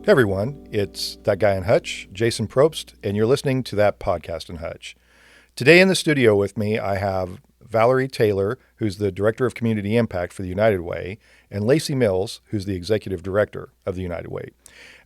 Hey everyone, it's that guy in Hutch, Jason Probst, and you're listening to That Podcast in Hutch. Today in the studio with me, I have Valerie Taylor, who's the Director of Community Impact for the United Way, and Lacey Mills, who's the Executive Director of the United Way.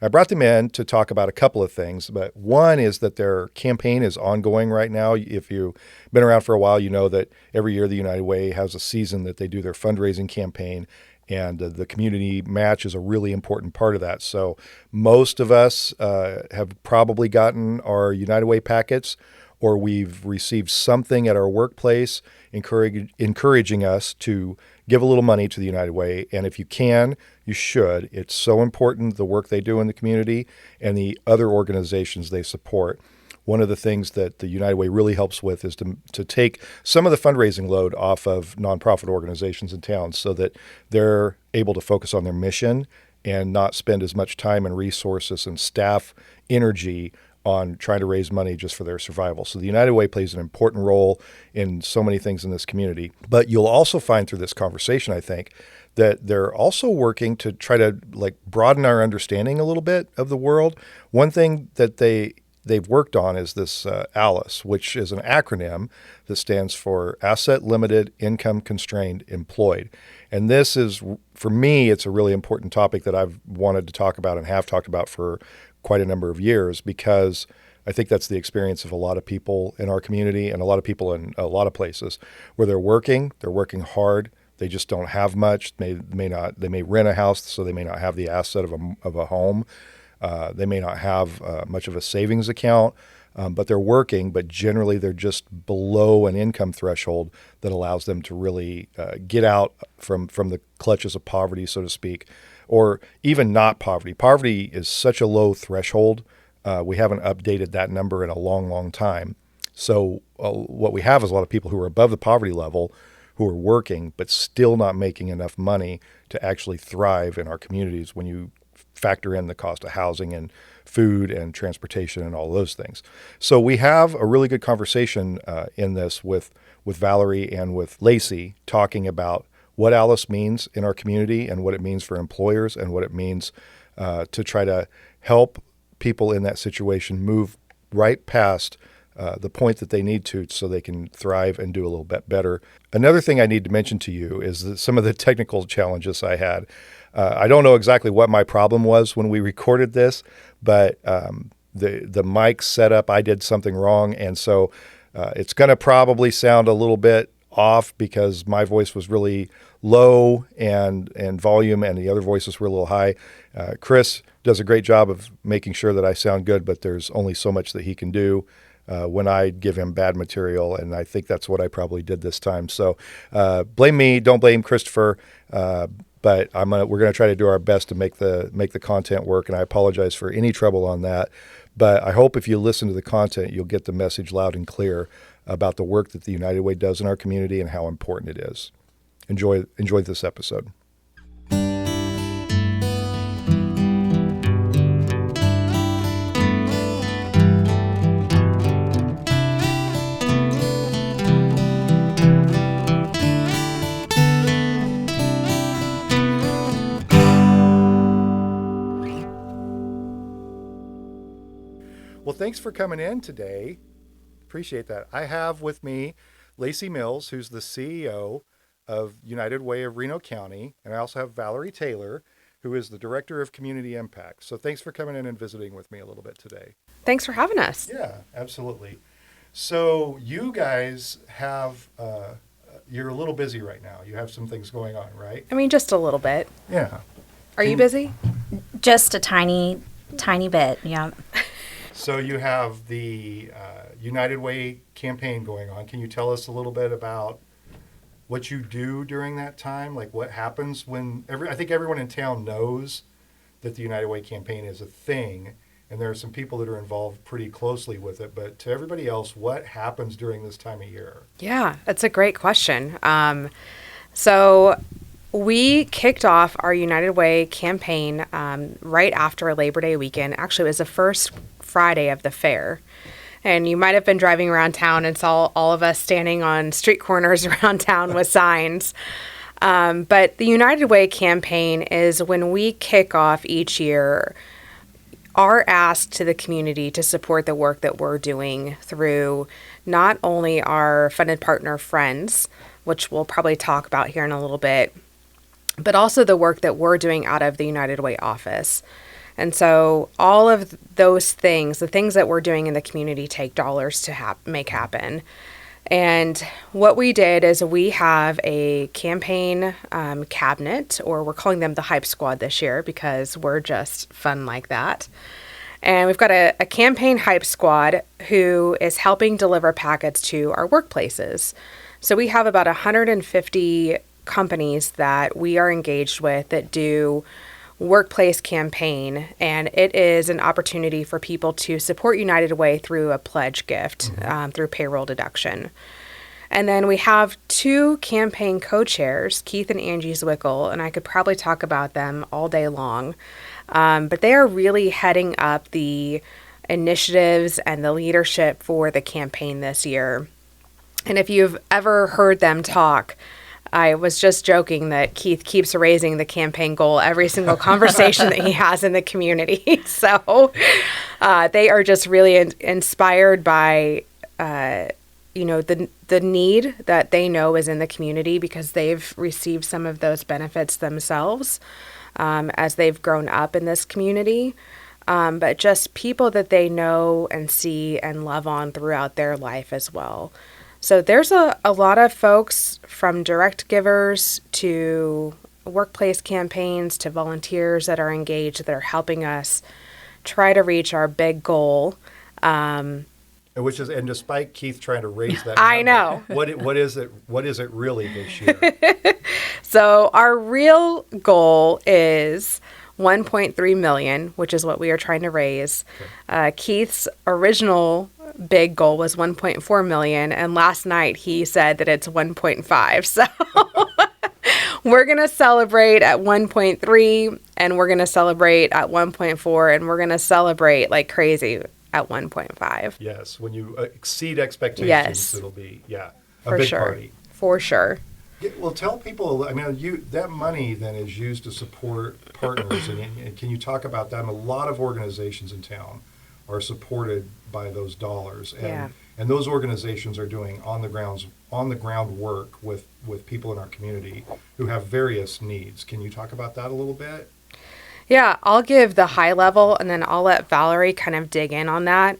I brought them in to talk about a couple of things, but one is that their campaign is ongoing right now. If you've been around for a while, you know that every year the United Way has a season that they do their fundraising campaign, and the community match is a really important part of that. So most of us have probably gotten our United Way packets, or we've received something at our workplace encouraging us to give a little money to the United Way. And if you can, you should. It's so important, the work they do in the community and the other organizations they support. One of the things that the United Way really helps with is to take some of the fundraising load off of nonprofit organizations in town so that they're able to focus on their mission and not spend as much time and resources and staff energy on trying to raise money just for their survival. So the United Way plays an important role in so many things in this community. But you'll also find through this conversation, I think, that they're also working to try to broaden our understanding a little bit of the world. One thing that they've worked on is this ALICE, which is an acronym that stands for Asset Limited Income Constrained Employed. And this is, for me, it's a really important topic that I've wanted to talk about and have talked about for quite a number of years, because I think that's the experience of a lot of people in our community and a lot of people in a lot of places where they're working hard. They just don't have much. They may rent a house, so they may not have the asset of a home. They may not have much of a savings account, but they're working, but generally they're just below an income threshold that allows them to really get out from the clutches of poverty, so to speak, or even not poverty. Poverty is such a low threshold. We haven't updated that number in a long, long time. So what we have is a lot of people who are above the poverty level who are working, but still not making enough money to actually thrive in our communities when you factor in the cost of housing and food and transportation and all those things. So we have a really good conversation in this with Valerie and with Lacey, talking about what ALICE means in our community and what it means for employers and what it means to try to help people in that situation move right past the point that they need to so they can thrive and do a little bit better. Another thing I need to mention to you is that some of the technical challenges I had. I don't know exactly what my problem was when we recorded this, but the mic setup, I did something wrong. And so it's going to probably sound a little bit off because my voice was really low and volume, and the other voices were a little high. Chris does a great job of making sure that I sound good, but there's only so much that he can do when I give him bad material, and I think that's what I probably did this time. So blame me, don't blame Christopher. But we're going to try to do our best to make the content work, and I apologize for any trouble on that. But I hope if you listen to the content, you'll get the message loud and clear about the work that the United Way does in our community and how important it is. Enjoy this episode. Well, thanks for coming in today. Appreciate that. I have with me Lacey Mills, who's the CEO of United Way of Reno County, and I also have Valerie Taylor, who is the Director of Community Impact. So thanks for coming in and visiting with me a little bit today. Thanks for having us. Yeah, absolutely. So you guys have, you're a little busy right now. You have some things going on, right? I mean, just a little bit. Yeah. Are you busy? Just a tiny bit, yeah. So you have the United Way campaign going on. Can you tell us a little bit about what you do during that time? Like what happens when I think everyone in town knows that the United Way campaign is a thing, and there are some people that are involved pretty closely with it. But to everybody else, what happens during this time of year? Yeah, that's a great question. So we kicked off our United Way campaign right after Labor Day weekend. Actually, it was the first Friday of the fair. And you might have been driving around town and saw all of us standing on street corners around town with signs. But the United Way campaign is when we kick off each year our ask to the community to support the work that we're doing through not only our funded partner friends, which we'll probably talk about here in a little bit, but also the work that we're doing out of the United Way office. And so all of those things, the things that we're doing in the community, take dollars to make happen. And what we did is we have a campaign cabinet, or we're calling them the Hype Squad this year because we're just fun like that. And we've got a campaign Hype Squad who is helping deliver packets to our workplaces. So we have about 150 companies that we are engaged with that do workplace campaign, and it is an opportunity for people to support United Way through a pledge gift, through payroll deduction. And then we have two campaign co-chairs, Keith and Angie Zwickel, and I could probably talk about them all day long, but they are really heading up the initiatives and the leadership for the campaign this year. And if you've ever heard them talk, I was just joking that Keith keeps raising the campaign goal every single conversation that he has in the community. So they are just really inspired by, the need that they know is in the community because they've received some of those benefits themselves as they've grown up in this community. But just people that they know and see and love on throughout their life as well. So there's a lot of folks from direct givers to workplace campaigns to volunteers that are engaged that are helping us try to reach our big goal. And despite Keith trying to raise that I number, know. What is it really this year? So our real goal is 1.3 million, which is what we are trying to raise. Okay. Keith's original big goal was 1.4 million, and last night he said that it's 1.5. So we're going to celebrate at 1.3, and we're going to celebrate at 1.4, and we're going to celebrate like crazy at 1.5. Yes, when you exceed expectations, yes. It'll be a for big sure. party. For sure. Well, tell people, that money then is used to support partners, and can you talk about that? And a lot of organizations in town are supported by those dollars, and those organizations are doing on the ground work with people in our community who have various needs. Can you talk about that a little bit? Yeah, I'll give the high level, and then I'll let Valerie kind of dig in on that.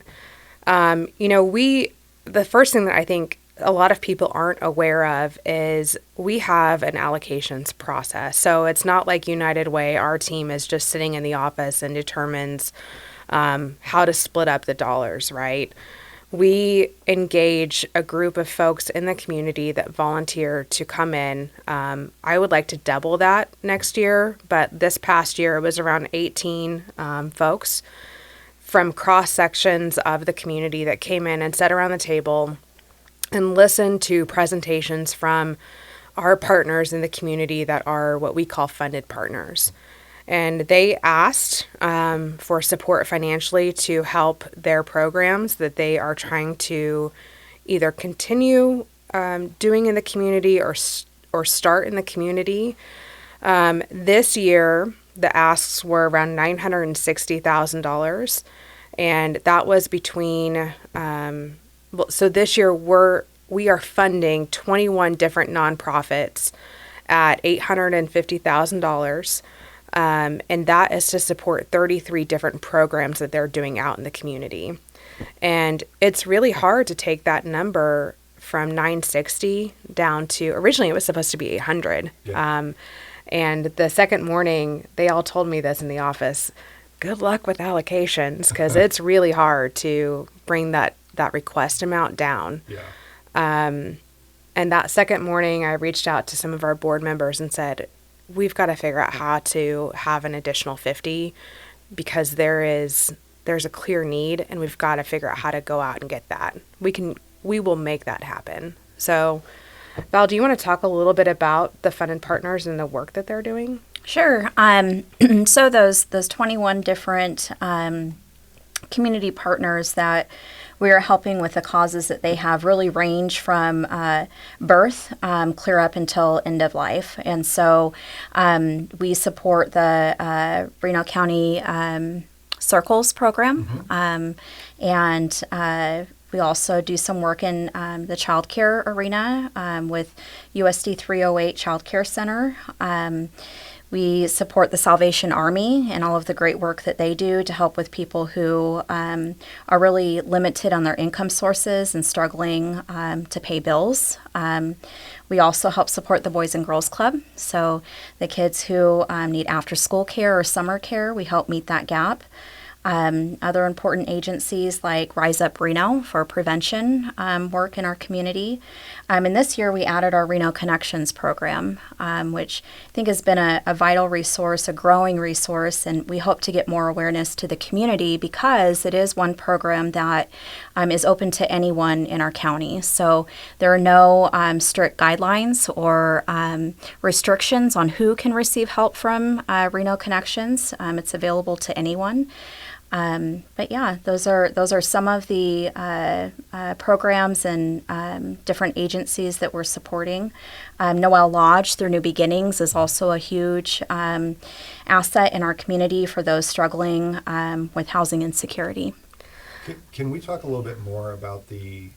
The first thing that I think a lot of people aren't aware of is we have an allocations process. So it's not like United Way, our team is just sitting in the office and determines how to split up the dollars, right? We engage a group of folks in the community that volunteer to come in. I would like to double that next year, but this past year it was around 18 folks from cross sections of the community that came in and sat around the table and listened to presentations from our partners in the community that are what we call funded partners. And they asked for support financially to help their programs that they are trying to either continue doing in the community or start in the community. This year, the asks were around $960,000, and that was between. So this year we are funding 21 different nonprofits at $850,000. And that is to support 33 different programs that they're doing out in the community. And it's really hard to take that number from 960 down to, originally it was supposed to be 800. Yeah. And the second morning, they all told me this in the office, good luck with allocations, because it's really hard to bring that request amount down. Yeah. And that second morning, I reached out to some of our board members and said, we've got to figure out how to have an additional 50 because there's a clear need, and we've got to figure out how to go out and get that. We will make that happen. So, Val, do you want to talk a little bit about the funded partners and the work that they're doing? Sure. So those 21 different community partners that we are helping with the causes that they have really range from birth clear up until end of life. And so we support the Reno County Circles program. And we also do some work in the childcare arena with USD 308 Child Care Center. We support the Salvation Army and all of the great work that they do to help with people who are really limited on their income sources and struggling to pay bills. We also help support the Boys and Girls Club. So the kids who need after-school care or summer care, we help meet that gap. Other important agencies like Rise Up Reno for prevention work in our community. And this year we added our Reno Connections program, which I think has been a vital resource, a growing resource, and we hope to get more awareness to the community because it is one program that is open to anyone in our county. So there are no strict guidelines or restrictions on who can receive help from Reno Connections. It's available to anyone. But yeah, those are some of the programs and different agencies that we're supporting. Noel Lodge through New Beginnings is also a huge asset in our community for those struggling with housing insecurity. Can we talk a little bit more about the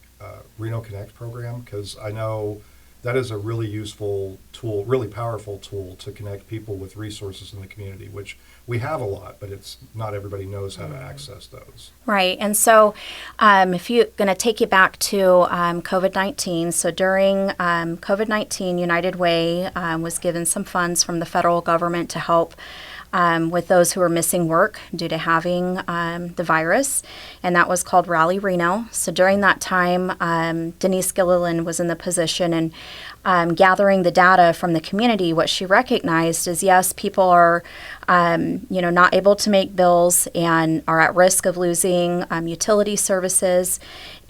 Reno Connect program? Because I know that is a really useful tool, really powerful tool to connect people with resources in the community, which we have a lot, but it's not everybody knows how to access those. Right. And so if you're going to take you back to COVID-19, so during COVID-19, United Way was given some funds from the federal government to help with those who were missing work due to having the virus, and that was called Rally Reno. So during that time, Denise Gilliland was in the position and gathering the data from the community. What she recognized is, yes, people are, not able to make bills and are at risk of losing utility services.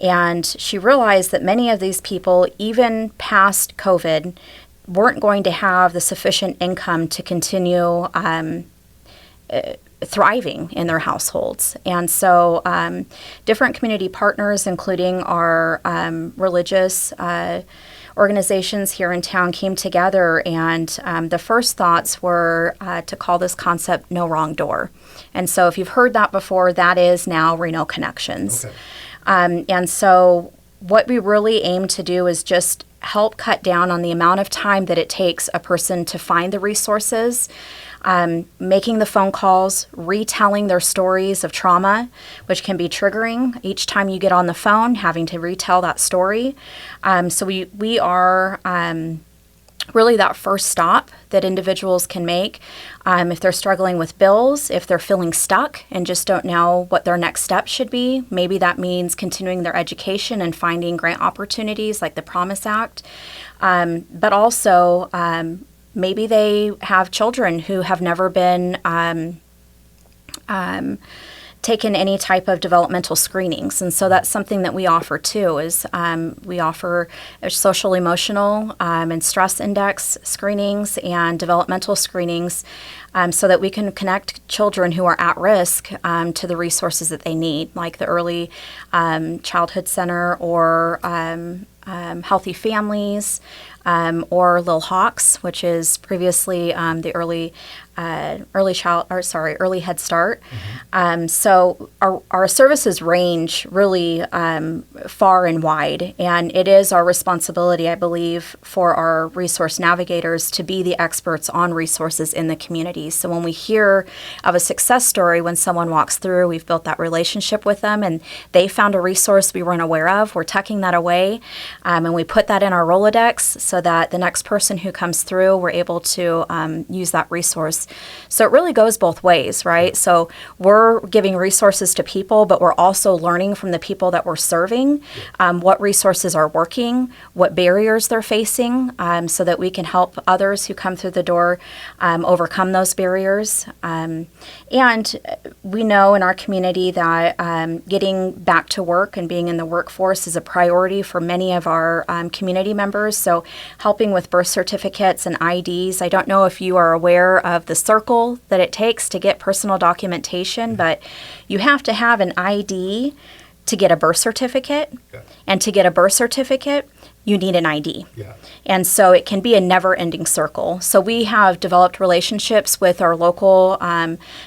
And she realized that many of these people, even past COVID, weren't going to have the sufficient income to continue thriving in their households. And so different community partners, including our religious organizations here in town, came together, and the first thoughts were to call this concept No Wrong Door. And so if you've heard that before, that is now Reno Connections. Okay. And so what we really aim to do is just help cut down on the amount of time that it takes a person to find the resources, making the phone calls, retelling their stories of trauma, which can be triggering each time you get on the phone, having to retell that story. So we are really that first stop that individuals can make if they're struggling with bills, if they're feeling stuck and just don't know what their next step should be. Maybe that means continuing their education and finding grant opportunities like the Promise Act. But also, maybe they have children who have never been taken any type of developmental screenings. And so that's something that we offer too, is we offer social, emotional, and stress index screenings and developmental screenings so that we can connect children who are at risk to the resources that they need, like the Early Childhood Center or Healthy Families, or Lil Hawks, which is previously the Early Head Start. Mm-hmm. So our services range really far and wide, and it is our responsibility, I believe, for our resource navigators to be the experts on resources in the community. So when we hear of a success story, when someone walks through, we've built that relationship with them, and they found a resource we weren't aware of, we're tucking that away, and we put that in our Rolodex so that the next person who comes through, we're able to use that resource. So it really goes both ways, right? So we're giving resources to people, but we're also learning from the people that we're serving what resources are working, what barriers they're facing, so that we can help others who come through the door overcome those barriers. And we know in our community that getting back to work and being in the workforce is a priority for many of our community members. So helping with birth certificates and IDs. I don't know if you are aware of the circle that it takes to get personal documentation, but you have to have an ID to get a birth certificate. Okay. And to get a birth certificate, you need an ID. Yeah. And so it can be a never-ending circle. So we have developed relationships with our local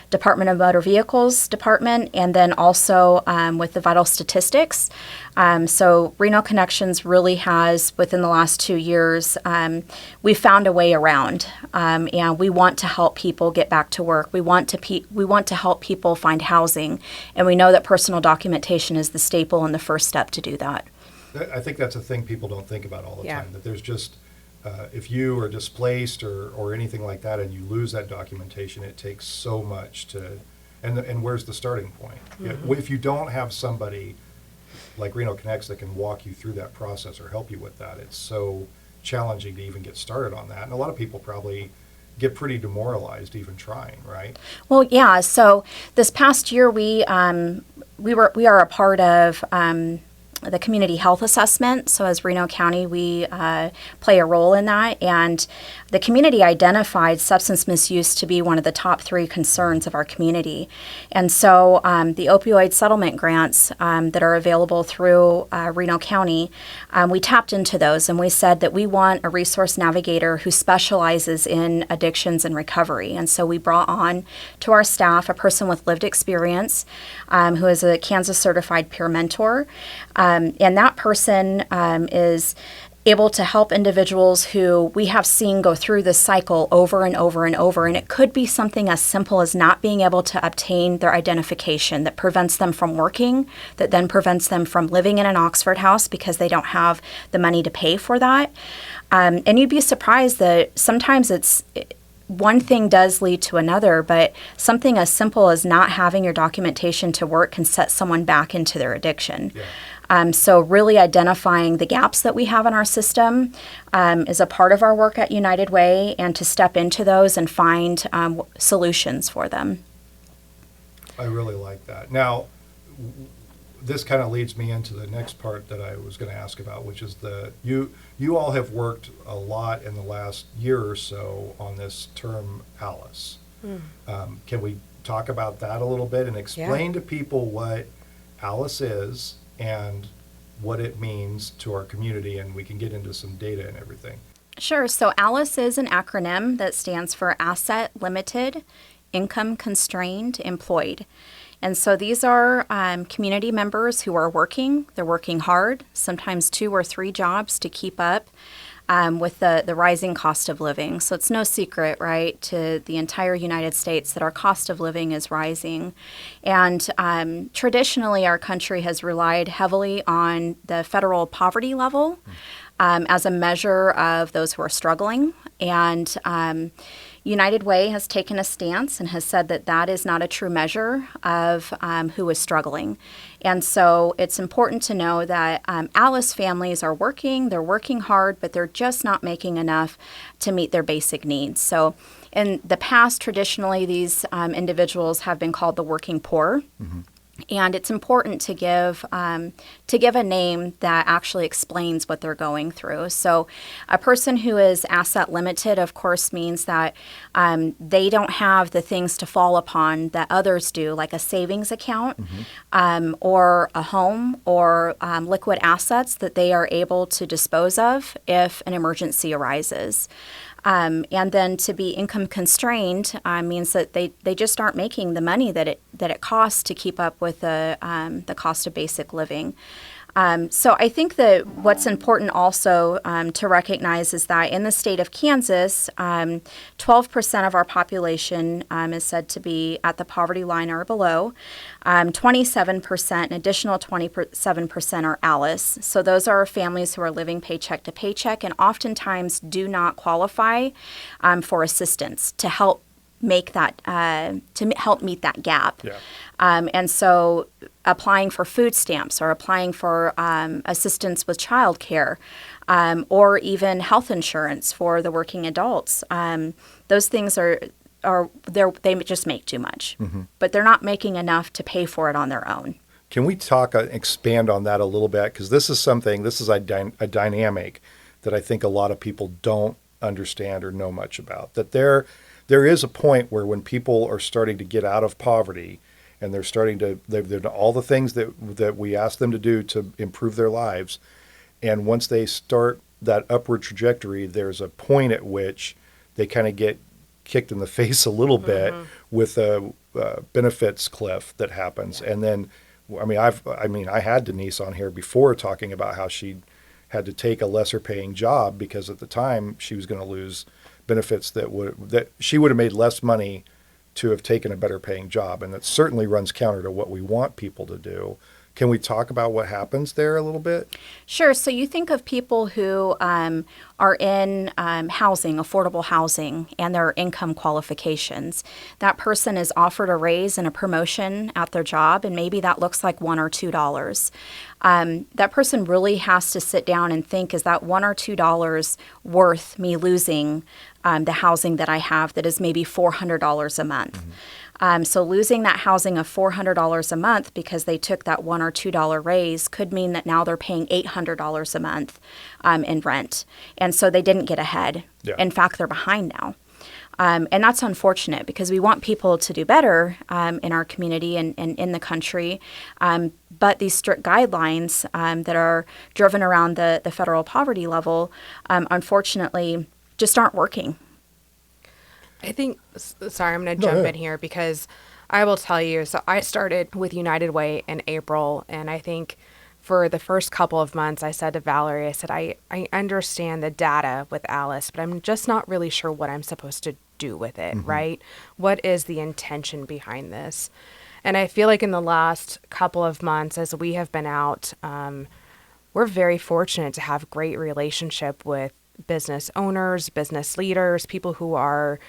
Department of Motor Vehicles department, and then also with the Vital Statistics. So Reno Connections really has, within the last 2 years, we found a way around, and we want to help people get back to work. We want to help people find housing, and we know that personal documentation is the staple and the first step to do that. I think that's a thing people don't think about all the Yeah. time, that there's just, if you are displaced or anything like that and you lose that documentation, it takes so much to, and where's the starting point? If you don't have somebody like Reno Connects that can walk you through that process or help you with that, it's so challenging to even get started on that. And a lot of people probably get pretty demoralized even trying, right? Well, yeah. So this past year, we are a part of the community health assessment. So as Reno County, we play a role in that. And the community identified substance misuse to be one of the top 3 concerns of our community. And so the opioid settlement grants that are available through Reno County, we tapped into those and we said that we want a resource navigator who specializes in addictions and recovery. And so we brought on to our staff a person with lived experience who is a Kansas certified peer mentor. And that person is able to help individuals who we have seen go through this cycle over and over and over. And it could be something as simple as not being able to obtain their identification that prevents them from working, that then prevents them from living in an Oxford house because they don't have the money to pay for that. And you'd be surprised that sometimes one thing does lead to another, but something as simple as not having your documentation to work can set someone back into their addiction. Yeah. So really identifying the gaps that we have in our system is a part of our work at United Way, and to step into those and find solutions for them. I really like that. Now, this kind of leads me into the next part that I was going to ask about, which is you all have worked a lot in the last year or so on this term ALICE. Can we talk about that a little bit and explain to people what ALICE is and what it means to our community, and we can get into some data and everything. Sure. So ALICE is an acronym that stands for Asset Limited, Income Constrained, Employed. And so these are community members who are working. They're working hard, sometimes 2 or 3 jobs to keep up with the rising cost of living. So it's no secret, right, to the entire United States that our cost of living is rising. And traditionally, our country has relied heavily on the federal poverty level as a measure of those who are struggling. And United Way has taken a stance and has said that that is not a true measure of who is struggling. And so it's important to know that ALICE families are working, they're working hard, but they're just not making enough to meet their basic needs. So in the past, traditionally, these individuals have been called the working poor. Mm-hmm. And it's important to give a name that actually explains what they're going through. So a person who is asset limited, of course, means that they don't have the things to fall upon that others do, like a savings account or a home or liquid assets that they are able to dispose of if an emergency arises. And then to be income constrained means that they just aren't making the money that it costs to keep up with the cost of basic living. So I think that what's important also to recognize is that in the state of Kansas, 12% of our population is said to be at the poverty line or below. 27%, an additional 27% are ALICE. So those are families who are living paycheck to paycheck and oftentimes do not qualify for assistance to help make that to help meet that gap. Yeah. And so applying for food stamps or applying for assistance with childcare or even health insurance for the working adults, those things they just make too much, but they're not making enough to pay for it on their own. Can we expand on that a little bit? Because this is a dynamic that I think a lot of people don't understand or know much about. That there is a point where when people are starting to get out of poverty and they've done all the things that we ask them to do to improve their lives, And once they start that upward trajectory, there's a point at which they kind of get kicked in the face a little bit with a benefits cliff that happens. And then, I had Denise on here before talking about how she had to take a lesser paying job because at the time she was going to lose benefits that she would have made less money to have taken a better paying job. And that certainly runs counter to what we want people to do. Can we talk about what happens there a little bit? Sure. So you think of people who are in housing, affordable housing, and their income qualifications. That person is offered a raise and a promotion at their job, and maybe that looks like $1 or $2. That person really has to sit down and think, is that $1 or $2 worth me losing the housing that I have that is maybe $400 a month? So losing that housing of $400 a month because they took that $1 or $2 raise could mean that now they're paying $800 a month in rent. And so they didn't get ahead. Yeah. In fact, they're behind now. And that's unfortunate because we want people to do better in our community and in the country. But these strict guidelines that are driven around the federal poverty level, unfortunately, just aren't working. I think, sorry, I'm going to jump in here because I will tell you, so I started with United Way in April, and I think for the first couple of months, I said to Valerie, I said, I understand the data with Alice, but I'm just not really sure what I'm supposed to do with it, right? What is the intention behind this? And I feel like in the last couple of months, as we have been out, we're very fortunate to have great relationship with business owners, business leaders, people who are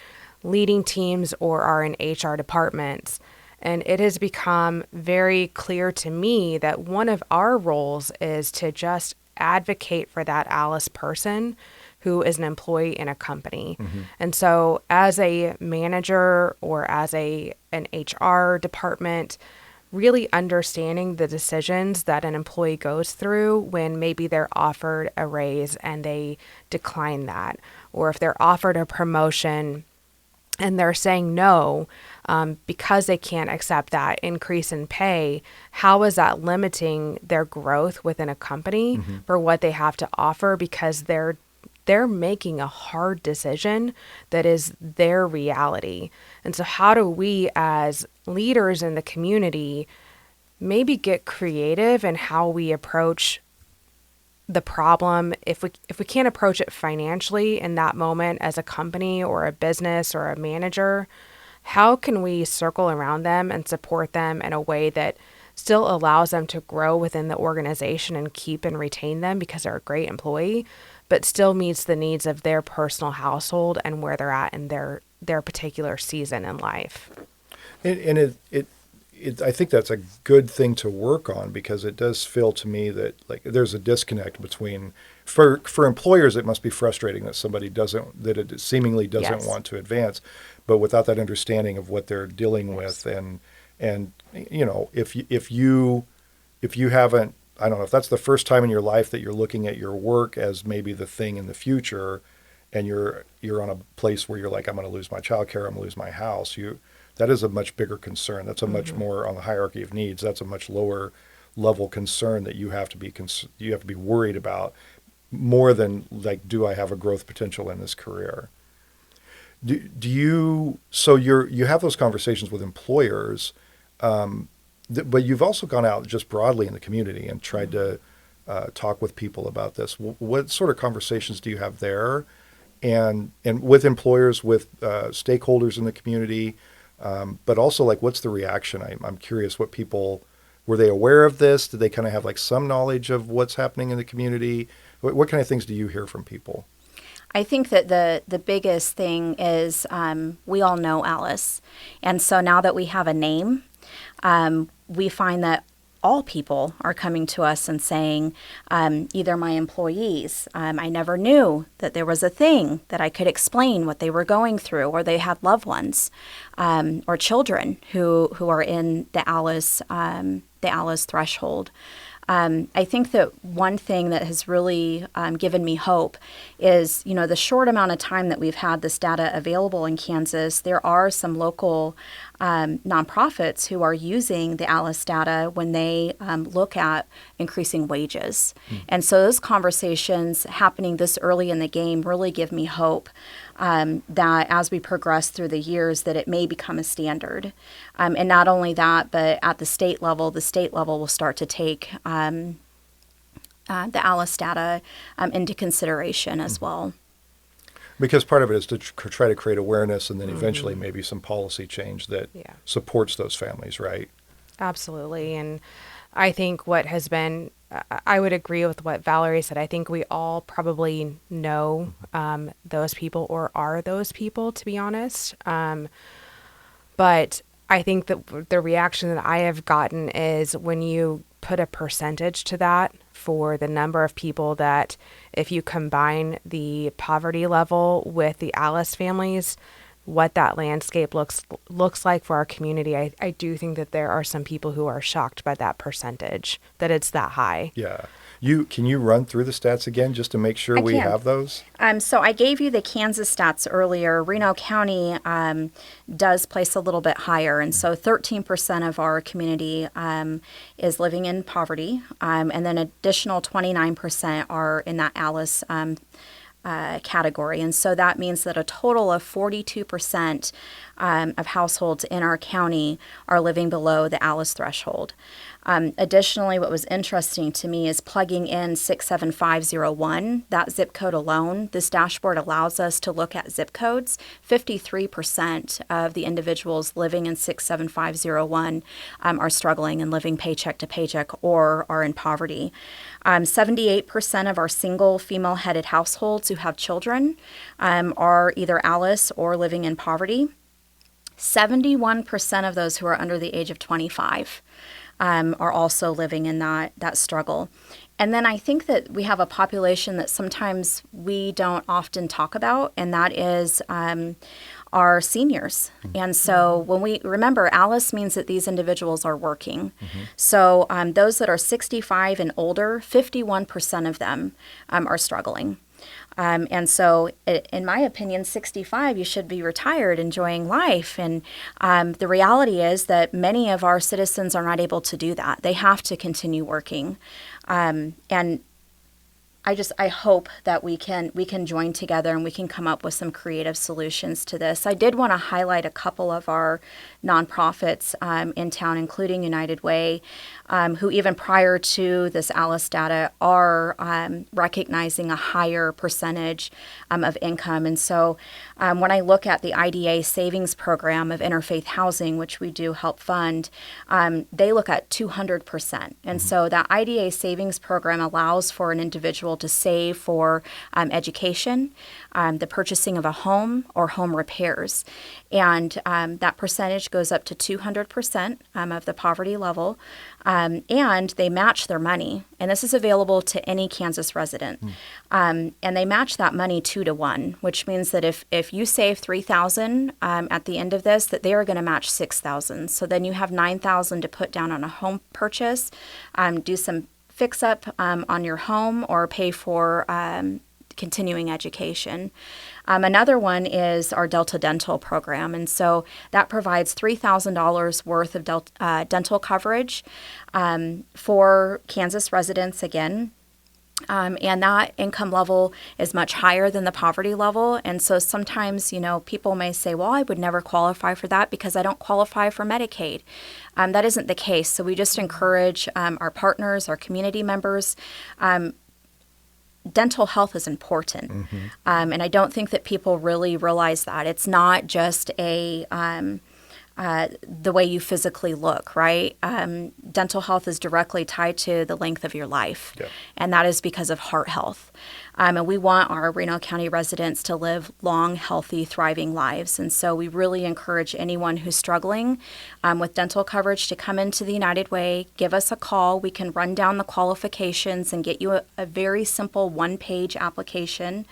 leading teams or are in HR departments. And it has become very clear to me that one of our roles is to just advocate for that Alice person who is an employee in a company. And so as a manager or as an HR department, really understanding the decisions that an employee goes through when maybe they're offered a raise and they decline that, or if they're offered a promotion and they're saying no because they can't accept that increase in pay, how is that limiting their growth within a company for what they have to offer because they're making a hard decision that is their reality. And so how do we as leaders in the community maybe get creative in how we approach the problem? If we can't approach it financially in that moment as a company or a business or a manager, how can we circle around them and support them in a way that still allows them to grow within the organization and keep and retain them because they're a great employee, but still meets the needs of their personal household and where they're at in their particular season in life? And I think that's a good thing to work on because it does feel to me that like there's a disconnect between for employers it must be frustrating that somebody it seemingly doesn't want to advance, but without that understanding of what they're dealing with and you know if you haven't, I don't know, if that's the first time in your life that you're looking at your work as maybe the thing in the future, and you're on a place where you're like, I'm going to lose my childcare, I'm going to lose my house. That is a much bigger concern. That's a much more on the hierarchy of needs. That's a much lower level concern that you have to be worried about more than like, do I have a growth potential in this career? You have those conversations with employers, but you've also gone out just broadly in the community and tried to talk with people about this. What sort of conversations do you have there, and with employers, with stakeholders in the community, but also like what's the reaction? I'm curious what people, were they aware of this? Did they kind of have like some knowledge of what's happening in the community? What kind of things do you hear from people? I think that the biggest thing is we all know Alice. And so now that we have a name, we find that all people are coming to us and saying, either my employees, I never knew that there was a thing that I could explain what they were going through, or they had loved ones or children who are in the Alice threshold. I think that one thing that has really given me hope is, the short amount of time that we've had this data available in Kansas, there are some local nonprofits who are using the ALICE data when they look at increasing wages. And so those conversations happening this early in the game really give me hope that as we progress through the years that it may become a standard. And not only that, but at the state level will start to take the ALICE data into consideration as well. Because part of it is to try to create awareness and then eventually maybe some policy change that supports those families, right? Absolutely. And I think what has been, I would agree with what Valerie said. I think we all probably know those people or are those people, to be honest. But I think that the reaction that I have gotten is when you put a percentage to that for the number of people that, if you combine the poverty level with the ALICE families, what that landscape looks like for our community, I do think that there are some people who are shocked by that percentage, that it's that high. Yeah. Can you run through the stats again just to make sure we have those? So I gave you the Kansas stats earlier. Reno County does place a little bit higher. And so 13% of our community is living in poverty. And then additional 29% are in that ALICE category. And so that means that a total of 42% of households in our county are living below the ALICE threshold. Additionally, what was interesting to me is plugging in 67501, that zip code alone. This dashboard allows us to look at zip codes. 53% of the individuals living in 67501 are struggling and living paycheck to paycheck or are in poverty. 78% of our single female-headed households who have children are either ALICE or living in poverty. 71% of those who are under the age of 25 are also living in that struggle. And then I think that we have a population that sometimes we don't often talk about, and that is our seniors. And so when we remember, ALICE means that these individuals are working. So those that are 65 and older, 51% of them are struggling. And so, in my opinion, 65, you should be retired, enjoying life. And the reality is that many of our citizens are not able to do that. They have to continue working. And I hope that we can join together and we can come up with some creative solutions to this. I did want to highlight a couple of our nonprofits in town, including United Way, who even prior to this ALICE data are recognizing a higher percentage of income. And so when I look at the IDA savings program of interfaith housing, which we do help fund, they look at 200%. And so that IDA savings program allows for an individual to save for education, the purchasing of a home, or home repairs. And that percentage goes up to 200% of the poverty level. And they match their money. And this is available to any Kansas resident. And they match that money 2-to-1, which means that if you save $3,000 at the end of this, that they are going to match $6,000. So then you have $9,000 to put down on a home purchase, do some fix up on your home, or pay for continuing education. Another one is our Delta Dental program. And so that provides $3,000 worth of dental coverage for Kansas residents again. And that income level is much higher than the poverty level. And so sometimes, people may say, well, I would never qualify for that because I don't qualify for Medicaid. That isn't the case. So we just encourage our partners, our community members. Dental health is important. And I don't think that people really realize that. It's not just the way you physically look, right? Dental health is directly tied to the length of your life. And that is because of heart health. And we want our Reno County residents to live long, healthy, thriving lives. And so we really encourage anyone who's struggling with dental coverage to come into the United Way, give us a call. We can run down the qualifications and get you a very simple one-page application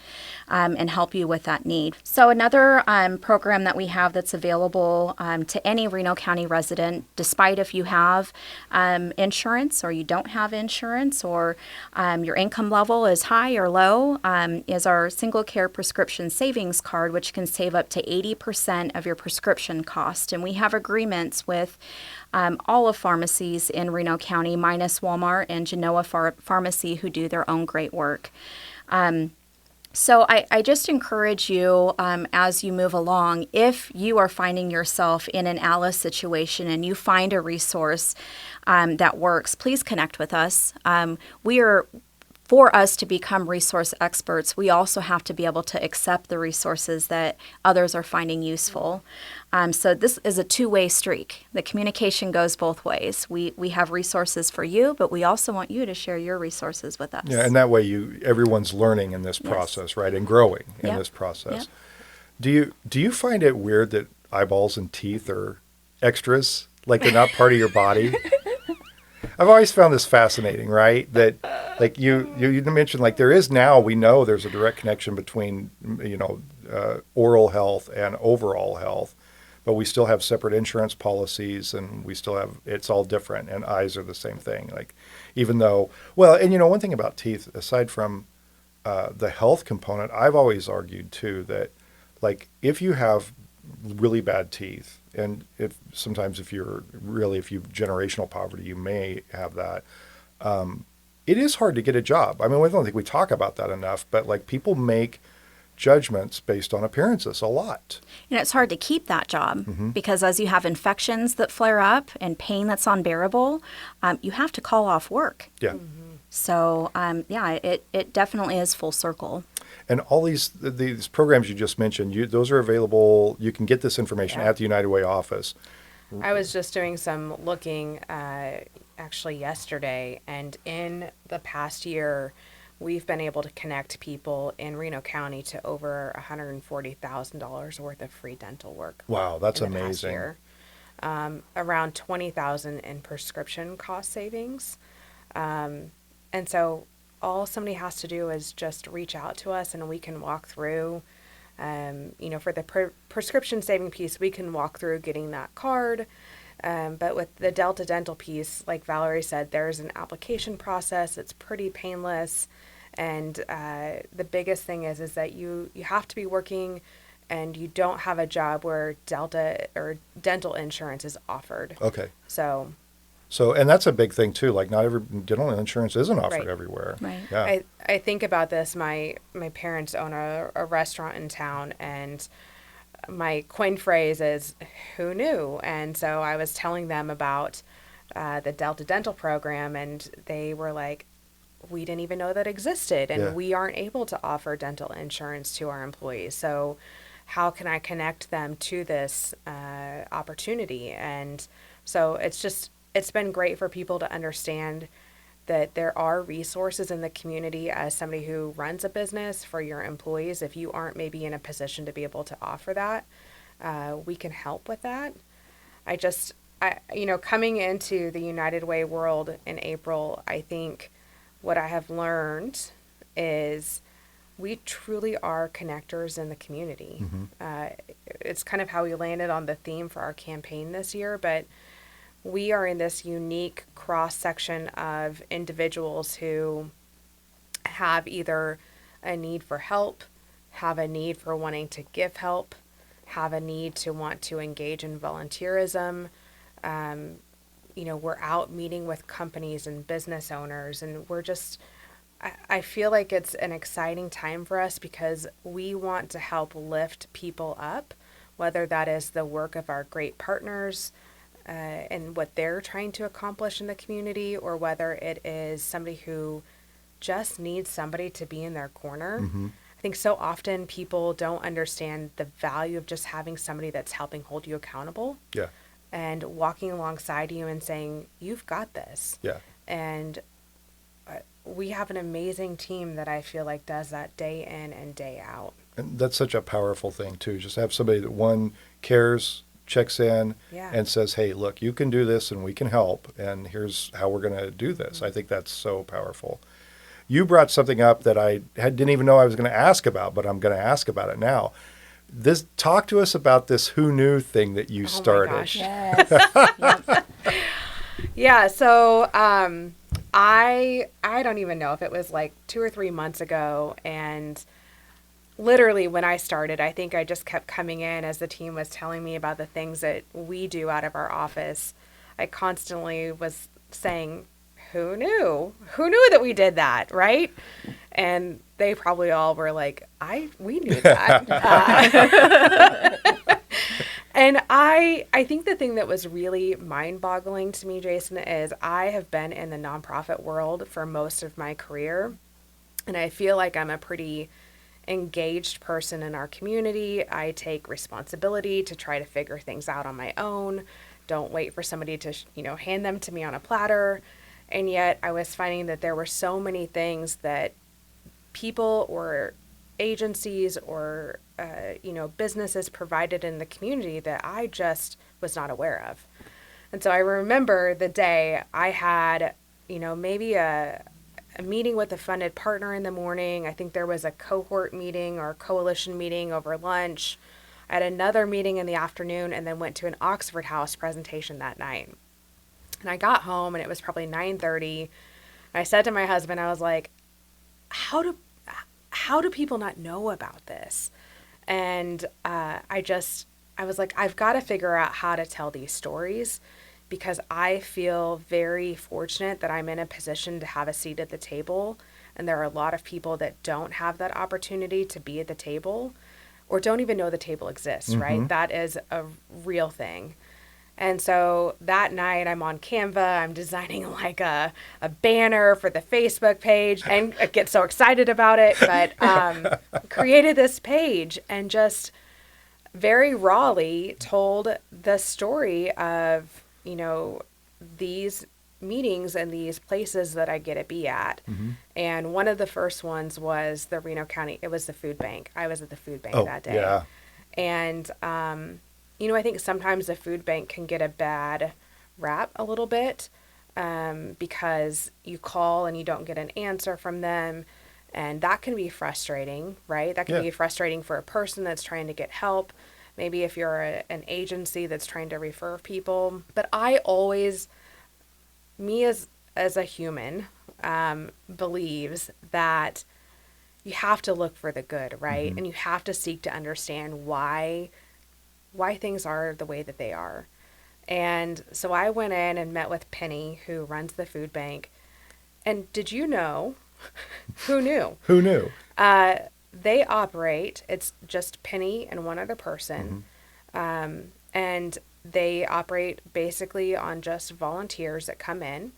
and help you with that need. So another program that we have that's available to any Reno County resident, despite if you have insurance or you don't have insurance, or your income level is high or low, is our single care prescription savings card, which can save up to 80% of your prescription cost. And we have agreements with all of pharmacies in Reno County, minus Walmart and Genoa Pharmacy, who do their own great work. So I just encourage you as you move along, if you are finding yourself in an ALICE situation and you find a resource that works, please connect with us. For us to become resource experts, we also have to be able to accept the resources that others are finding useful. So this is a two-way streak. The communication goes both ways. We have resources for you, but we also want you to share your resources with us. Yeah, and that way everyone's learning in this process, right, and growing in this process. Yep. Do you find it weird that eyeballs and teeth are extras, like they're not part of your body? I've always found this fascinating, right? That, like you mentioned, like there is now, we know there's a direct connection between, oral health and overall health, but we still have separate insurance policies, and we still have, it's all different, and eyes are the same thing. Like, even though, well, and one thing about teeth, aside from the health component, I've always argued too that, like, if you have really bad teeth, and if you've generational poverty, you may have that. It is hard to get a job. I mean, I don't think we talk about that enough, but like people make judgments based on appearances a lot. It's hard to keep that job because as you have infections that flare up and pain that's unbearable, you have to call off work. Yeah. So, it definitely is full circle. And all these programs you just mentioned, those are available. You can get this information at the United Way office. I was just doing some looking actually yesterday, and in the past year, we've been able to connect people in Reno County to over $140,000 worth of free dental work. Wow, that's in the amazing. Past year. Around $20,000 in prescription cost savings. And so all somebody has to do is just reach out to us, and we can walk through, for the prescription saving piece, we can walk through getting that card. But with the Delta Dental piece, like Valerie said, there's an application process. It's pretty painless. And the biggest thing is that you have to be working, and you don't have a job where Delta or dental insurance is offered. Okay. So, and that's a big thing too. Like, not every dental insurance isn't offered right. everywhere. Right. Yeah. I think about this. My parents own a restaurant in town, and my coin phrase is, "Who knew?" And so I was telling them about the Delta Dental program, and they were like, "We didn't even know that existed, and we aren't able to offer dental insurance to our employees. So how can I connect them to this opportunity?" And so it's been great for people to understand that there are resources in the community as somebody who runs a business for your employees. If you aren't maybe in a position to be able to offer that, we can help with that. Coming into the United Way world in April, I think what I have learned is we truly are connectors in the community. It's kind of how we landed on the theme for our campaign this year, but we are in this unique cross-section of individuals who have either a need for help, have a need for wanting to give help, have a need to want to engage in volunteerism. We're out meeting with companies and business owners, and I feel like it's an exciting time for us because we want to help lift people up, whether that is the work of our great partners, and what they're trying to accomplish in the community, or whether it is somebody who just needs somebody to be in their corner. I think so often people don't understand the value of just having somebody that's helping hold you accountable. Yeah. And walking alongside you and saying, "You've got this." Yeah. And we have an amazing team that I feel like does that day in and day out. And that's such a powerful thing too. Just have somebody that one cares, checks in, Yeah. and says, "Hey, look, you can do this, and we can help, and here's how we're going to do this." I think that's so powerful. You brought something up that didn't even know I was going to ask about, but I'm going to ask about it now. Talk to us about this "Who Knew" thing that you started. Oh my gosh. Yes. Yep. Yeah, so I don't even know if it was like 2 or 3 months ago, and literally when I started, I think I just kept coming in as the team was telling me about the things that we do out of our office. I constantly was saying, "Who knew? Who knew that we did that?" Right? And they probably all were like, we knew that." And I think the thing that was really mind-boggling to me, Jason, is I have been in the nonprofit world for most of my career, and I feel like I'm a pretty engaged person in our community. I take responsibility to try to figure things out on my own. Don't wait for somebody to, hand them to me on a platter. And yet I was finding that there were so many things that people or agencies or businesses provided in the community that I just was not aware of. And so I remember the day I had, maybe a meeting with a funded partner in the morning. I think there was a cohort meeting or coalition meeting over lunch. I had another meeting in the afternoon and then went to an Oxford House presentation that night. And I got home and it was probably 9:30. I said to my husband, I was like, how do people not know about this? And I was like, I've got to figure out how to tell these stories, because I feel very fortunate that I'm in a position to have a seat at the table. And there are a lot of people that don't have that opportunity to be at the table or don't even know the table exists, right? That is a real thing. And so that night I'm on Canva, I'm designing like a banner for the Facebook page, and I get so excited about it, but created this page and just very rawly told the story of, these meetings and these places that I get to be at. And one of the first ones was the Reno County, it was the food bank. I was at the food bank that day. Yeah. And, I think sometimes the food bank can get a bad rap a little bit, because you call and you don't get an answer from them. And that can be frustrating, right? That can be frustrating for a person that's trying to get help. Maybe if you're an agency that's trying to refer people. But I always, me as a human, believes that you have to look for the good, right? And you have to seek to understand why things are the way that they are. And so I went in and met with Penny, who runs the food bank. And did you know, who knew? Who knew? They operate, it's just Penny and one other person. And they operate basically on just volunteers that come in.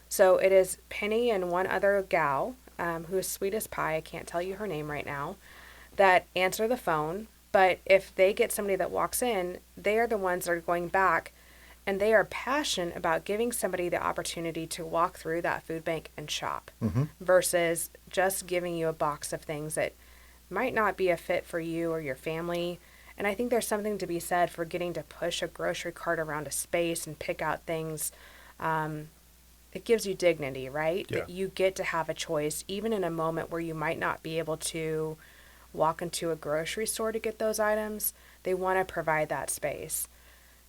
So it is Penny and one other gal, who is sweet as pie, I can't tell you her name right now, that answer the phone. But if they get somebody that walks in, they are the ones that are going back, and they are passionate about giving somebody the opportunity to walk through that food bank and shop, versus just giving you a box of things that might not be a fit for you or your family. And I think there's something to be said for getting to push a grocery cart around a space and pick out things. It gives you dignity, right? Yeah. That you get to have a choice, even in a moment where you might not be able to walk into a grocery store to get those items. They want to provide that space.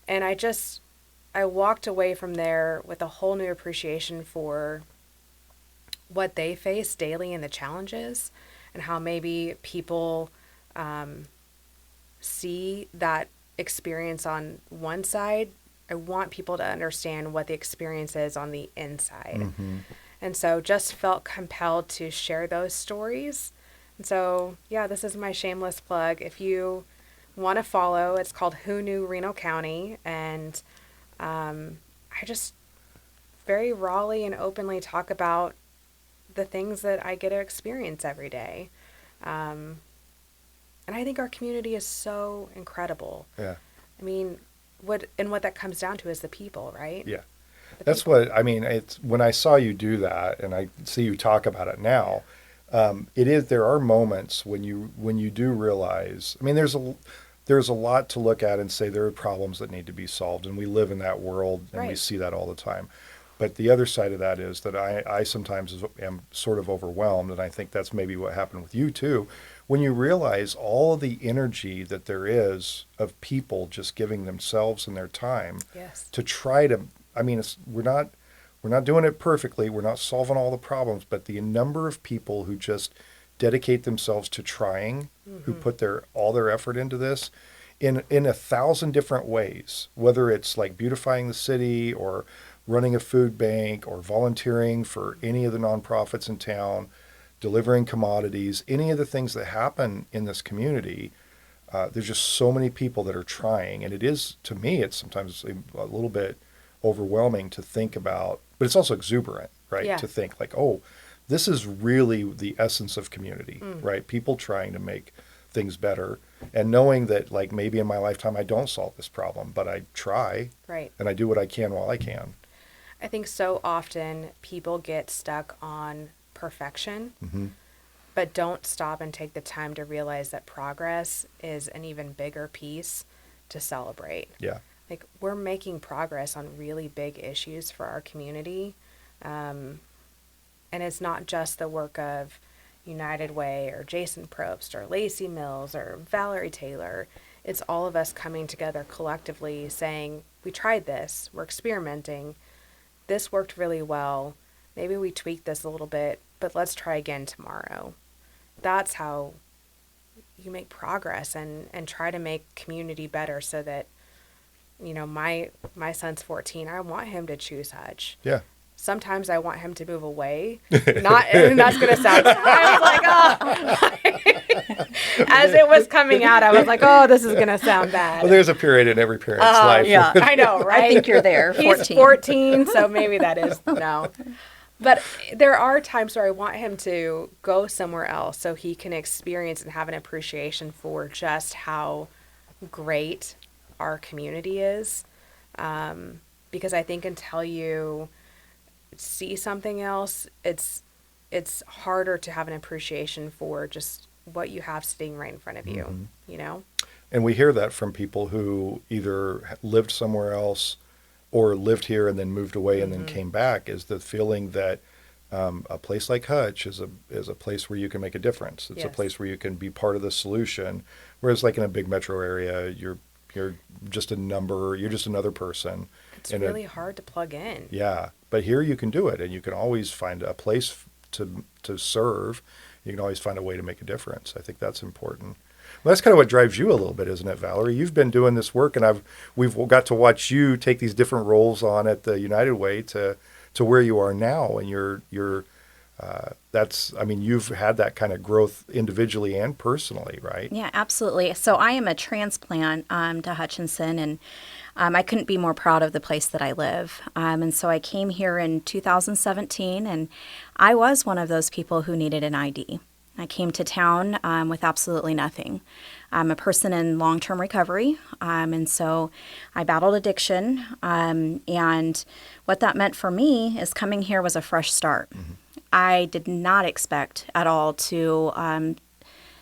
And I walked away from there with a whole new appreciation for what they face daily and the challenges, and how maybe people see that experience on one side. I want people to understand what the experience is on the inside. And so just felt compelled to share those stories. And so, yeah, this is my shameless plug. If you want to follow, it's called Who Knew Reno County. And I just very rawly and openly talk about the things that I get to experience every day. And I think our community is so incredible. Yeah. I mean, what that comes down to is the people, right? Yeah. That's what I mean. It's when I saw you do that, and I see you talk about it now. It is. There are moments when you do realize. I mean, there's a lot to look at and say there are problems that need to be solved, and we live in that world, and we Right. see that all the time. But the other side of that is that I sometimes am sort of overwhelmed, and I think that's maybe what happened with you too, when you realize all of the energy that there is of people just giving themselves and their time Yes. to try to. I mean, we're not doing it perfectly. We're not solving all the problems, but the number of people who just dedicate themselves to trying, who put all their effort into this in 1,000 different ways, whether it's like beautifying the city or running a food bank or volunteering for any of the nonprofits in town, delivering commodities, any of the things that happen in this community. There's just so many people that are trying, and it is, to me, it's sometimes a little bit overwhelming to think about, but it's also exuberant, right? Yeah. To think like, oh, this is really the essence of community, right? People trying to make things better, and knowing that like maybe in my lifetime I don't solve this problem, but I try Right. and I do what I can while I can. I think so often people get stuck on perfection, but don't stop and take the time to realize that progress is an even bigger piece to celebrate. Yeah. Like, we're making progress on really big issues for our community. And it's not just the work of United Way or Jason Probst or Lacey Mills or Valerie Taylor. It's all of us coming together collectively saying, we tried this, we're experimenting, this worked really well, maybe we tweaked this a little bit, but let's try again tomorrow. That's how you make progress and try to make community better, so that, you know, my son's 14. I want him to choose Hutch. Yeah. Sometimes I want him to move away. Not, and that's gonna sound. I was like, oh. As it was coming out, I was like, oh, this is gonna sound bad. Well, there's a period in every parent's life. yeah. I know, right? I think you're there. He's 14, so maybe that is no. But there are times where I want him to go somewhere else so he can experience and have an appreciation for just how great our community is. Because I think until you see something else, it's harder to have an appreciation for just what you have sitting right in front of you, you know? And we hear that from people who either lived somewhere else or lived here and then moved away and then came back, is the feeling that a place like Hutch is a place where you can make a difference. It's a Yes. place where you can be part of the solution. Whereas like in a big metro area, you're just a number, you're just another person. It's And really hard to plug in. yeah, but here you can do it, and you can always find a place to serve. You can always find a way to make a difference. I think that's important. Well, that's kind of what drives you a little bit, isn't it, Valerie? You've been doing this work, and we've got to watch you take these different roles on at the United Way to where you are now, and you've had that kind of growth individually and personally, right? Yeah, absolutely. So I am a transplant to Hutchinson, and I couldn't be more proud of the place that I live. And so I came here in 2017, and I was one of those people who needed an ID. I came to town with absolutely nothing. I'm a person in long-term recovery, and so I battled addiction. And what that meant for me is coming here was a fresh start. I did not expect at all to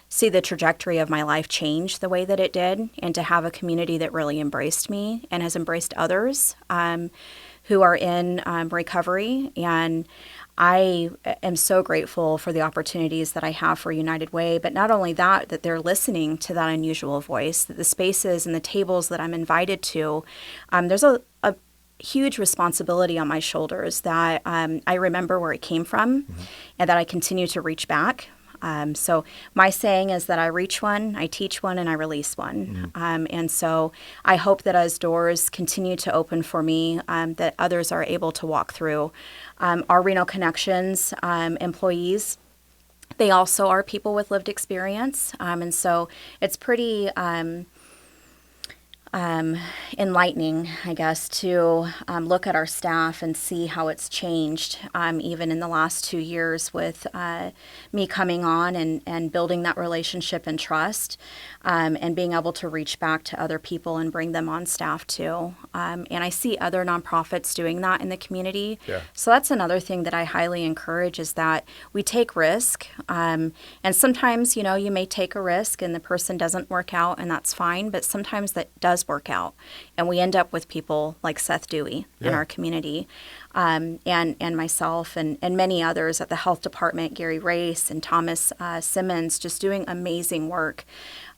see the trajectory of my life change the way that it did, and to have a community that really embraced me and has embraced others who are in recovery. And I am so grateful for the opportunities that I have for United Way, but not only that, that they're listening to that unusual voice, that the spaces and the tables that I'm invited to, there's a huge responsibility on my shoulders that I remember where it came from, and that I continue to reach back. So my saying is that I reach one, I teach one, and I release one. And so I hope that as doors continue to open for me, that others are able to walk through. Our Reno Connections employees, they also are people with lived experience. And so it's pretty enlightening, I guess, to look at our staff and see how it's changed, even in the last 2 years with me coming on and building that relationship and trust, and being able to reach back to other people and bring them on staff too. And I see other nonprofits doing that in the community. Yeah. So that's another thing that I highly encourage is that we take risk. And sometimes, you may take a risk and the person doesn't work out, and that's fine. But sometimes that does work out, and we end up with people like Seth Dewey in our community, and myself and many others at the health department, Gary Race and Thomas Simmons, just doing amazing work.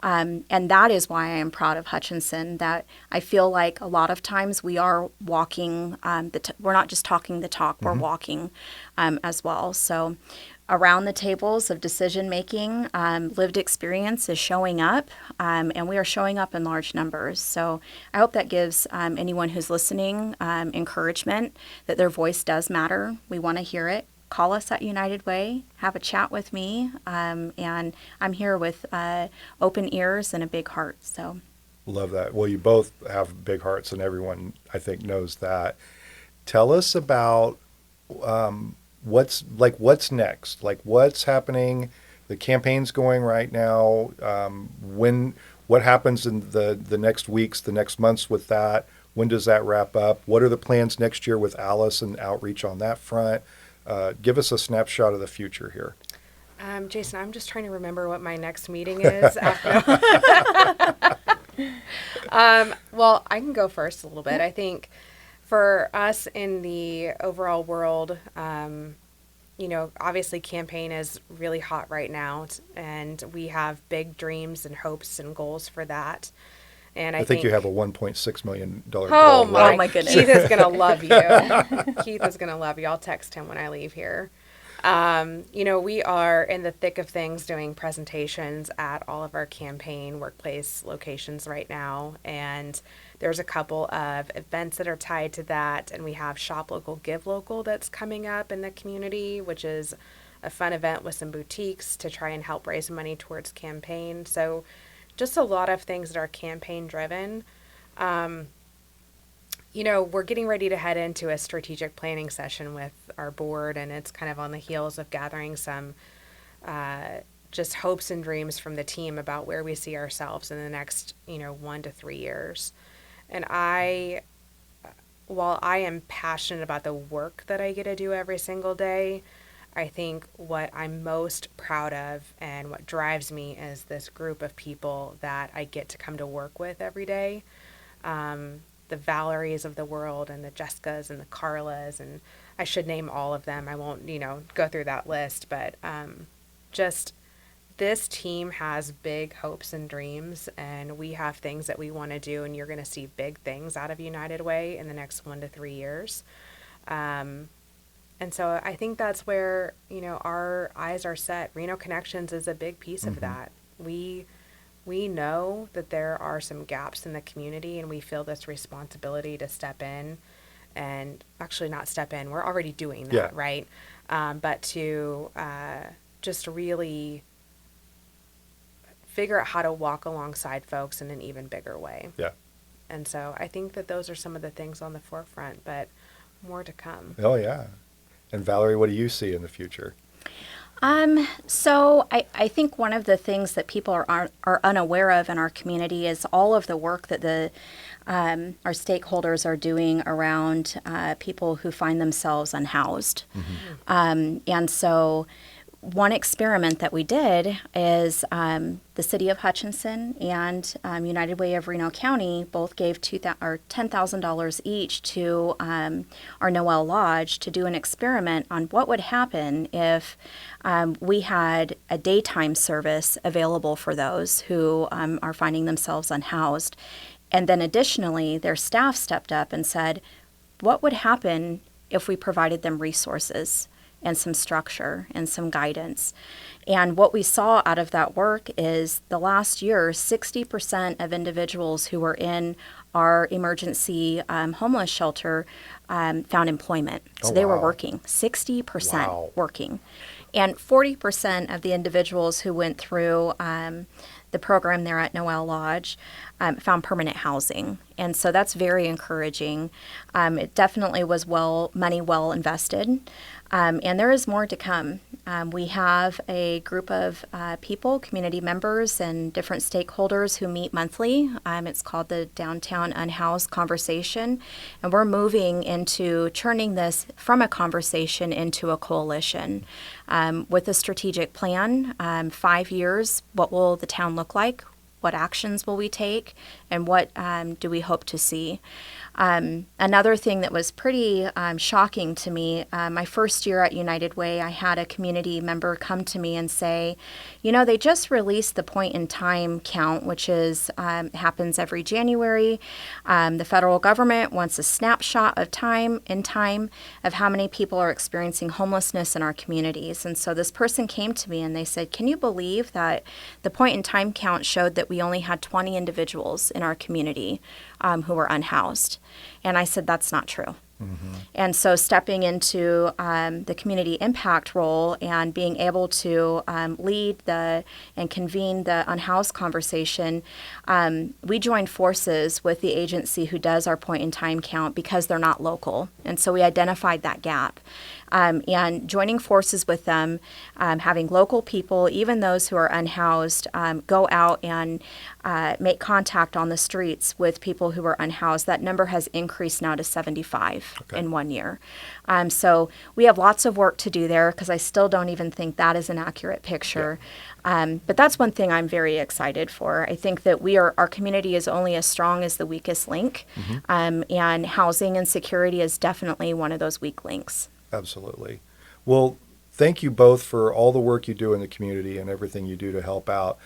And that is why I am proud of Hutchinson, that I feel like a lot of times we are walking, we're not just talking the talk, we're walking as well. So around the tables of decision making, lived experience is showing up, and we are showing up in large numbers. So I hope that gives anyone who's listening encouragement that their voice does matter. We want to hear it. Call us at United Way, have a chat with me, and I'm here with open ears and a big heart. So, Love that. Well, you both have big hearts, and everyone, I think, knows that. Tell us about what's next, like what's happening. The campaign's going right now. What happens in the next weeks, the next months with that? When does that wrap up? What are the plans next year with Alice and outreach on that front? Give us a snapshot of the future here. Jason, I'm just trying to remember what my next meeting is. Well, I can go first a little bit. I think for us in the overall world, obviously campaign is really hot right now, and we have big dreams and hopes and goals for that. And I think you have a $1.6 million goal. Oh right? my goodness. Keith is going to love you. Keith is going to love you. I'll text him when I leave here. We are in the thick of things doing presentations at all of our campaign workplace locations right now. And there's a couple of events that are tied to that. And we have Shop Local, Give Local that's coming up in the community, which is a fun event with some boutiques to try and help raise money towards campaign. So just a lot of things that are campaign driven. We're getting ready to head into a strategic planning session with our board, and it's kind of on the heels of gathering some just hopes and dreams from the team about where we see ourselves in the next, 1 to 3 years. And while I am passionate about the work that I get to do every single day, I think what I'm most proud of and what drives me is this group of people that I get to come to work with every day. The Valeries of the world and the Jessicas and the Carlas, and I should name all of them. I won't, go through that list, but just this team has big hopes and dreams, and we have things that we want to do, and you're going to see big things out of United Way in the next 1 to 3 years. And so I think that's where, our eyes are set. Reno Connections is a big piece of that. We know that there are some gaps in the community, and we feel this responsibility to step in, and actually not step in. We're already doing that, right? But to just really figure out how to walk alongside folks in an even bigger way. Yeah. And so I think that those are some of the things on the forefront, but more to come. Oh, yeah. And Valerie, what do you see in the future? So I think one of the things that people are unaware of in our community is all of the work that our stakeholders are doing around people who find themselves unhoused. And so one experiment that we did is the city of Hutchinson and United Way of Reno County both gave $10,000 each to our Noel Lodge to do an experiment on what would happen if we had a daytime service available for those who are finding themselves unhoused. And then additionally, their staff stepped up and said, what would happen if we provided them resources and some structure and some guidance? And what we saw out of that work is the last year, 60% of individuals who were in our emergency homeless shelter found employment. So they were working, 60% working. And 40% of the individuals who went through the program there at Noel Lodge, found permanent housing. And so that's very encouraging. It definitely was money well invested. And there is more to come. We have a group of people, community members, and different stakeholders who meet monthly. It's called the Downtown Unhoused Conversation. And we're moving into turning this from a conversation into a coalition with a strategic plan. 5 years, what will the town look like? What actions will we take? And what do we hope to see? Another thing that was pretty shocking to me, my first year at United Way, I had a community member come to me and say, they just released the point in time count, which is happens every January. The federal government wants a snapshot of time of how many people are experiencing homelessness in our communities. And so this person came to me and they said, can you believe that the point in time count showed that we only had 20 individuals in our community who were unhoused? And I said, that's not true. Mm-hmm. And so stepping into the community impact role and being able to lead and convene the unhoused conversation, we joined forces with the agency who does our point in time count because they're not local. And so we identified that gap. And joining forces with them, having local people, even those who are unhoused, go out and make contact on the streets with people who are unhoused. That number has increased now to 75 in 1 year. So we have lots of work to do there because I still don't even think that is an accurate picture. Yeah. But that's one thing I'm very excited for. I think that our community is only as strong as the weakest link, and housing and security is definitely one of those weak links. Absolutely. Well, thank you both for all the work you do in the community and everything you do to help out.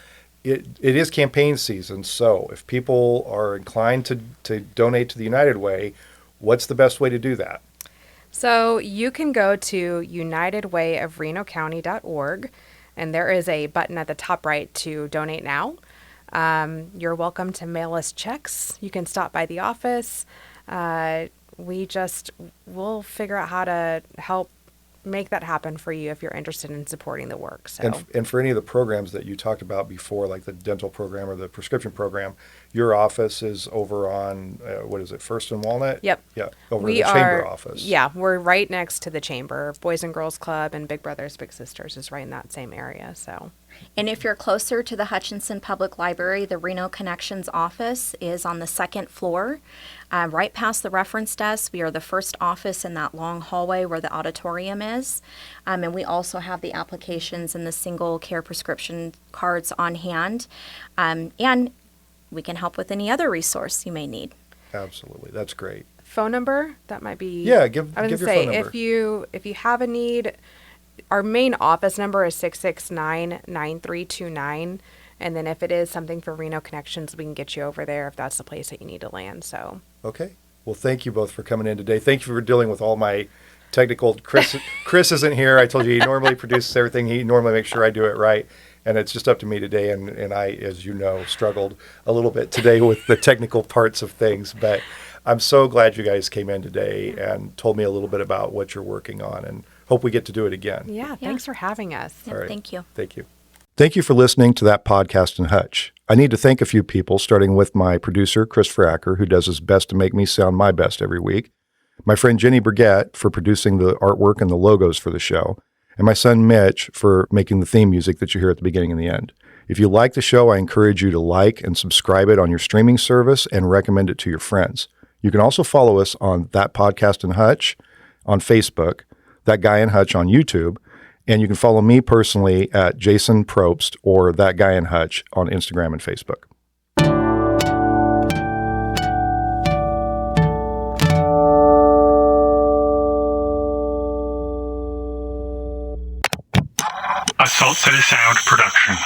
It is campaign season, so if people are inclined to donate to the United Way, what's the best way to do that? So you can go to unitedwayofrenocounty.org, and there is a button at the top right to donate now. You're welcome to mail us checks. You can stop by the office. We'll figure out how to help make that happen for you if you're interested in supporting the work. So, and for any of the programs that you talked about before, like the dental program or the prescription program, your office is over on, First and Walnut? Yep. Yeah, over the chamber office. Yeah, we're right next to the chamber. Boys and Girls Club and Big Brothers Big Sisters is right in that same area. So. And if you're closer to the Hutchinson Public Library, the Reno Connections office is on the second floor, right past the reference desk. We are the first office in that long hallway where the auditorium is. And we also have the applications and the single care prescription cards on hand. And we can help with any other resource you may need. Absolutely. That's great. Phone number? That might be... Yeah, give your phone number. If you have a need... Our main office number is 669-9329. And then if it is something for Reno Connections, we can get you over there if that's the place that you need to land. So. Okay. Well, thank you both for coming in today. Thank you for dealing with all my technical... Chris isn't here. I told you he normally produces everything. He normally makes sure I do it right. And it's just up to me today. And I, as you know, struggled a little bit today with the technical parts of things. But I'm so glad you guys came in today and told me a little bit about what you're working on. And hope we get to do it again. Yeah, thanks for having us. Yep, all right. Thank you. Thank you. Thank you for listening to That Podcast in Hutch. I need to thank a few people, starting with my producer, Chris Fracker, who does his best to make me sound my best every week, my friend Jenny Burgett for producing the artwork and the logos for the show, and my son Mitch for making the theme music that you hear at the beginning and the end. If you like the show, I encourage you to like and subscribe it on your streaming service and recommend it to your friends. You can also follow us on That Podcast in Hutch on Facebook, That Guy in Hutch on YouTube, and you can follow me personally at Jason Probst or That Guy in Hutch on Instagram and Facebook. A Salt City Sound production.